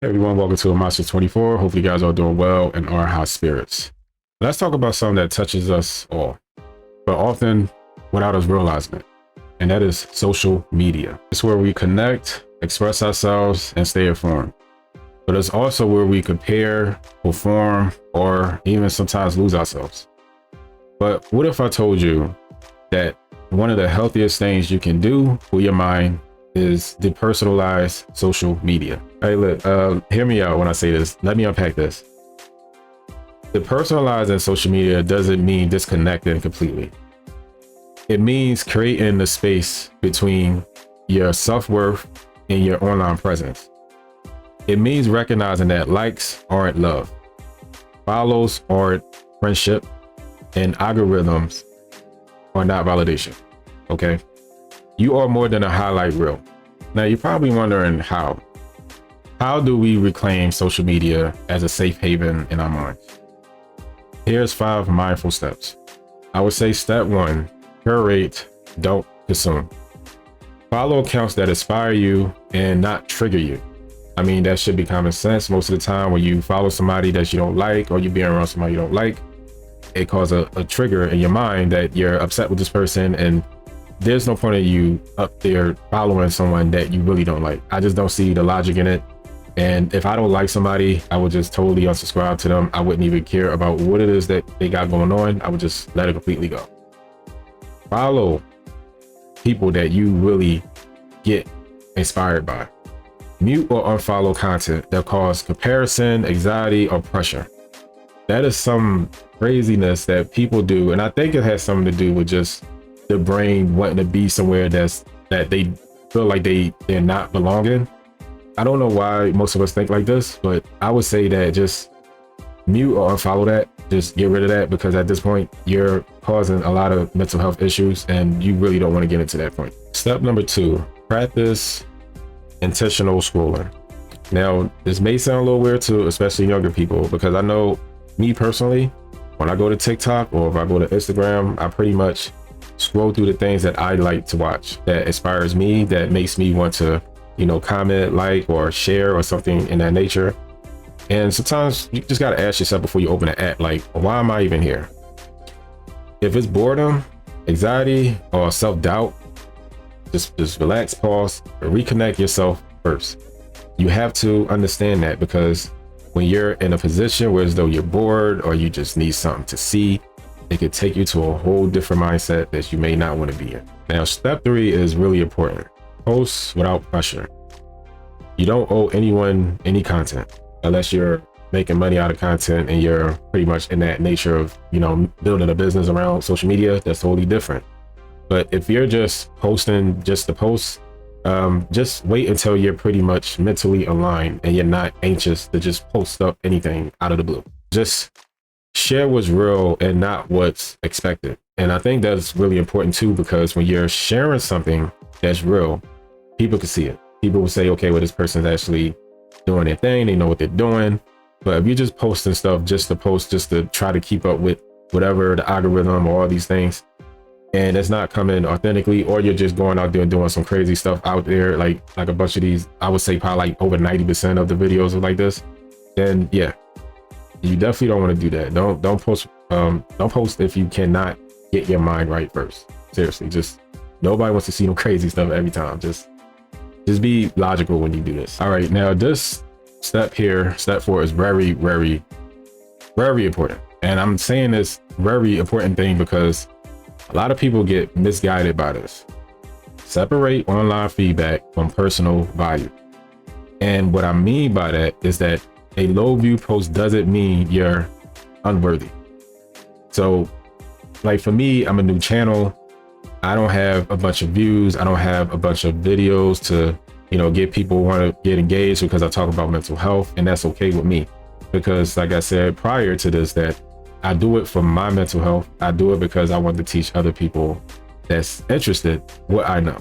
Hey everyone, welcome to a Monster 24. Hopefully you guys are doing well and are high spirits. Let's talk about something that touches us all, but often without us realizing it, and that is social media. It's where we connect, express ourselves, and stay informed. But it's also where we compare, perform, or even sometimes lose ourselves. But what if I told you that one of the healthiest things you can do for your mind is depersonalize social media? Hey, look, hear me out when I say this. Let me unpack this. Depersonalizing social media doesn't mean disconnecting completely. It means creating the space between your self-worth and your online presence. It means recognizing that likes aren't love, follows aren't friendship, and algorithms are not validation. Okay? You are more than a highlight reel. Now you're probably wondering how. How do we reclaim social media as a safe haven in our minds? Here's 5 mindful steps. I would say step 1, curate, don't consume. Follow accounts that inspire you and not trigger you. I mean, that should be common sense. Most of the time when you follow somebody that you don't like, or you being around somebody you don't like, it causes a trigger in your mind that you're upset with this person, and there's no point of you up there following someone that you really don't like. I just don't see the logic in it. And if I don't like somebody, I would just totally unsubscribe to them. I wouldn't even care about what it is that they got going on. I would just let it completely go. Follow people that you really get inspired by. Mute or unfollow content that cause comparison, anxiety, or pressure. That is some craziness that people do. And I think it has something to do with just the brain wanting to be somewhere that they feel like they're not belonging. I don't know why most of us think like this, but I would say that just mute or unfollow that. Just get rid of that, because at this point you're causing a lot of mental health issues and you really don't want to get into that point. Step number 2, practice intentional scrolling. Now, this may sound a little weird to especially younger people, because I know me personally, when I go to TikTok or if I go to Instagram, I pretty much scroll through the things that I like to watch, that inspires me, that makes me want to, comment, like, or share, or something in that nature. And sometimes you just got to ask yourself before you open an app, like, why am I even here? If it's boredom, anxiety, or self-doubt, just relax, pause, reconnect yourself first. You have to understand that, because when you're in a position where as though you're bored or you just need something to see, it could take you to a whole different mindset that you may not want to be in. Now, step 3 is really important. Post without pressure. You don't owe anyone any content unless you're making money out of content and you're pretty much in that nature of, building a business around social media. That's totally different. But if you're just posting just to post, just wait until you're pretty much mentally aligned and you're not anxious to just post up anything out of the blue. Just share what's real and not what's expected. And I think that's really important too, because when you're sharing something that's real, people can see it. People will say, okay, well, this person's actually doing their thing. They know what they're doing. But if you're just posting stuff just to post, just to try to keep up with whatever the algorithm or all these things, and it's not coming authentically, or you're just going out there and doing some crazy stuff out there, like a bunch of these, I would say probably like over 90% of the videos are like this, then yeah, you definitely don't want to do that. Don't post if you cannot get your mind right first. Seriously, just nobody wants to see no crazy stuff every time. Just be logical when you do this. All right, now this step here, step 4, is very, very, very important. And I'm saying this very important thing because a lot of people get misguided by this. Separate online feedback from personal value. And what I mean by that is that a low view post doesn't mean you're unworthy. So like for me, I'm a new channel. I don't have a bunch of views. I don't have a bunch of videos to, get people want to get engaged, because I talk about mental health, and that's okay with me. Because like I said prior to this, that I do it for my mental health. I do it because I want to teach other people that's interested what I know.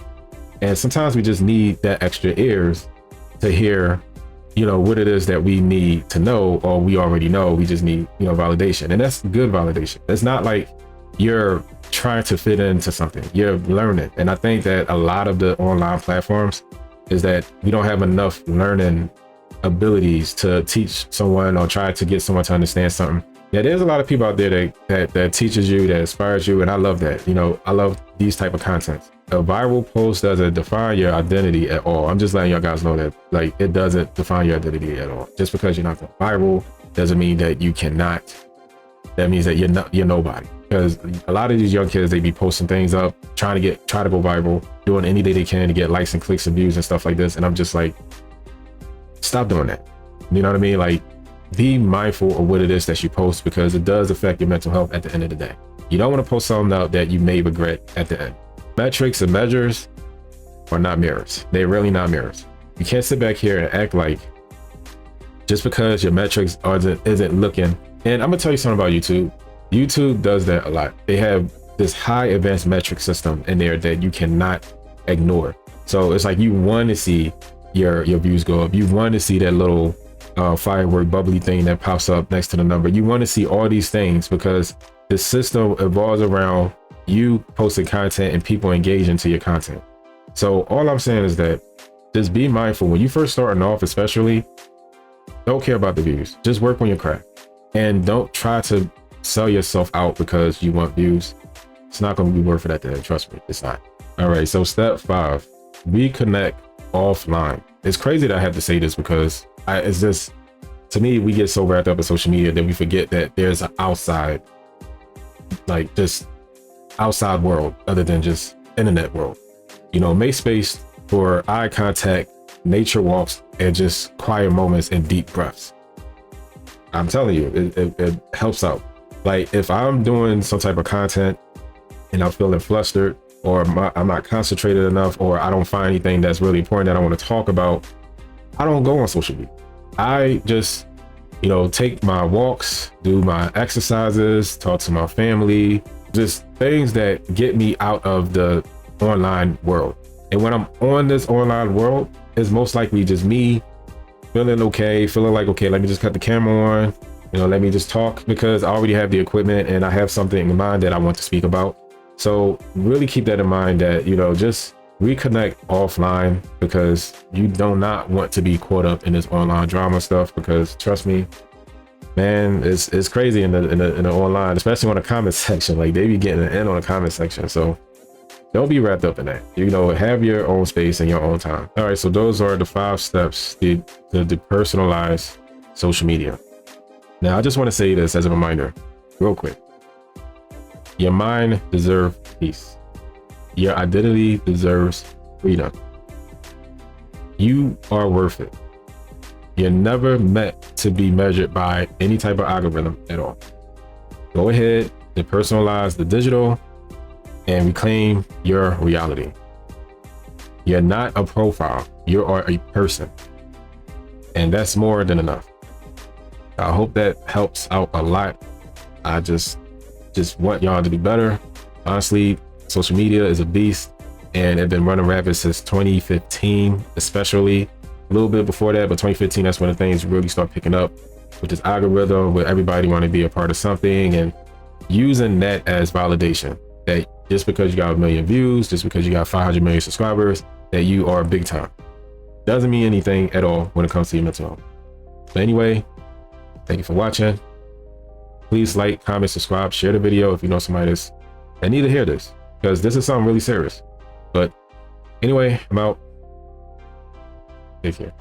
And sometimes we just need that extra ears to hear, what it is that we need to know, or we already know. We just need, validation. And that's good validation. It's not like you're trying to fit into something. You're learning. And I think that a lot of the online platforms is that we don't have enough learning abilities to teach someone or try to get someone to understand something. Yeah, there's a lot of people out there that teaches you, that inspires you, and I love that. You know, I love these type of contents. A viral post doesn't define your identity at all. I'm just letting y'all guys know that, like, it doesn't define your identity at all. Just because you're not going viral doesn't mean that you cannot. That means that you're nobody. Because a lot of these young kids, they be posting things up, try to go viral, doing anything they can to get likes and clicks and views and stuff like this. And I'm just like, stop doing that. You know what I mean? Like, be mindful of what it is that you post, because it does affect your mental health at the end of the day. You don't want to post something out that you may regret at the end. Metrics and measures are not mirrors. They're really not mirrors. You can't sit back here and act like just because your metrics isn't looking. And I'm gonna tell you something about YouTube. YouTube does that a lot. They have this high advanced metric system in there that you cannot ignore. So it's like you want to see your views go up. You want to see that little firework bubbly thing that pops up next to the number. You want to see all these things because the system evolves around you posting content and people engaging to your content. So all I'm saying is that just be mindful when you first starting off, especially. Don't care about the views. Just work on your craft, and don't try to sell yourself out because you want views. It's not going to be worth it at the end. Trust me, it's not. All right. So step 5, reconnect offline. It's crazy that I have to say this because it's just, to me, we get so wrapped up in social media that we forget that there's an outside, like just outside world other than just internet world. You know, make space for eye contact, nature walks, and just quiet moments and deep breaths. I'm telling you, it helps out. Like if I'm doing some type of content and I'm feeling flustered, or I'm not concentrated enough, or I don't find anything that's really important that I want to talk about, I don't go on social media. I just, you know, take my walks, do my exercises, talk to my family, just things that get me out of the online world. And when I'm on this online world, it's most likely just me feeling okay, feeling like, okay, let me just cut the camera on, you know, let me just talk, because I already have the equipment and I have something in mind that I want to speak about. So really keep that in mind, that, you know, just reconnect offline, because you do not want to be caught up in this online drama stuff, because trust me, man, it's crazy in the online, especially on the comment section. Like they be getting it in on the comment section. So don't be wrapped up in that. You know, have your own space and your own time. All right, so those are the 5 steps to depersonalize social media. Now, I just want to say this as a reminder, real quick. Your mind deserves peace. Your identity deserves freedom. You are worth it. You're never meant to be measured by any type of algorithm at all. Go ahead, depersonalize the digital, and reclaim your reality. You're not a profile. You are a person. And that's more than enough. I hope that helps out a lot. I just want y'all to be better. Honestly, social media is a beast, and it's been running rapid since 2015, especially a little bit before that, but 2015, that's when the things really start picking up with this algorithm where everybody want to be a part of something, and using that as validation that just because you got 1 million views, just because you got 500 million subscribers, that you are big time. Doesn't mean anything at all when it comes to your mental health. But anyway, thank you for watching. Please like, comment, subscribe, share the video if you know somebody that need to hear this, because this is something really serious. But anyway, I'm out. Take care.